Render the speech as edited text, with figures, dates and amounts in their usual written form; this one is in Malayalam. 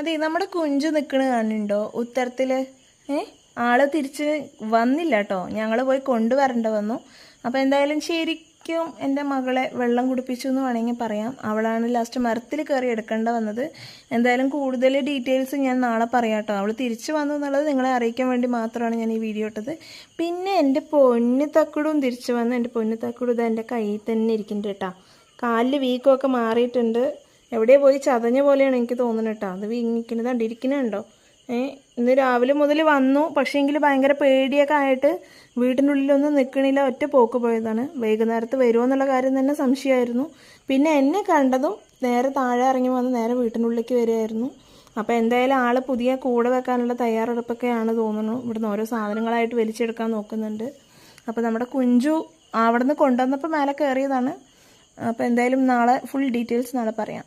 അതെ, നമ്മുടെ കുഞ്ചു നിൽക്കണ കാണുന്നുണ്ടോ ഉത്തരത്തിൽ? ആള് തിരിച്ച് വന്നില്ല കേട്ടോ, ഞങ്ങൾ പോയി കൊണ്ടുവരേണ്ട വന്നു. അപ്പോൾ എന്തായാലും ശരിക്കും എൻ്റെ മകളെ വെള്ളം കുടിപ്പിച്ചു എന്ന് വേണമെങ്കിൽ പറയാം. അവളാണ് ലാസ്റ്റ് മരത്തിൽ കയറി എടുക്കേണ്ട വന്നത്. എന്തായാലും കൂടുതൽ ഡീറ്റെയിൽസ് ഞാൻ നാളെ പറയാം കേട്ടോ. അവൾ തിരിച്ചു വന്നു എന്നുള്ളത് നിങ്ങളെ അറിയിക്കാൻ വേണ്ടി മാത്രമാണ് ഞാൻ ഈ വീഡിയോ ഇട്ടത്. പിന്നെ എൻ്റെ പൊന്നു തക്കുടും തിരിച്ചു വന്നു. എൻ്റെ പൊന്നു തക്കുടും ഇത് എൻ്റെ കയ്യിൽ തന്നെ ഇരിക്കുന്നുണ്ട് കേട്ടോ. കാലിൽ വീക്കമൊക്കെ മാറിയിട്ടുണ്ട്. എവിടെ പോയി ചതഞ്ഞ പോലെയാണ് എനിക്ക് തോന്നുന്നത് കേട്ടോ. അത് വീങ്ങിക്കുന്നത് കണ്ടിരിക്കുന്നുണ്ടോ? ഇന്ന് രാവിലെ മുതൽ വന്നു, പക്ഷേ എങ്കിൽ ഭയങ്കര പേടിയൊക്കെ ആയിട്ട് വീട്ടിനുള്ളിലൊന്നും നിൽക്കണില്ല, ഒറ്റ പോക്ക് പോയതാണ്. വൈകുന്നേരത്ത് വരുമോ എന്നുള്ള കാര്യം തന്നെ സംശയമായിരുന്നു. പിന്നെ എന്നെ കണ്ടതും നേരെ താഴെ ഇറങ്ങി വന്ന് നേരെ വീട്ടിനുള്ളിലേക്ക് വരികയായിരുന്നു. അപ്പോൾ എന്തായാലും ആൾ പുതിയ കൂടെ വെക്കാനുള്ള തയ്യാറെടുപ്പൊക്കെയാണ് തോന്നുന്നു. ഇവിടുന്ന് ഓരോ സാധനങ്ങളായിട്ട് വലിച്ചെടുക്കാൻ നോക്കുന്നുണ്ട്. അപ്പോൾ നമ്മുടെ കുഞ്ചു അവിടെ നിന്ന് കൊണ്ടുവന്നപ്പോൾ മേലെ കയറിയതാണ്. അപ്പോൾ എന്തായാലും നാളെ ഫുൾ ഡീറ്റെയിൽസ് നാളെ പറയാം.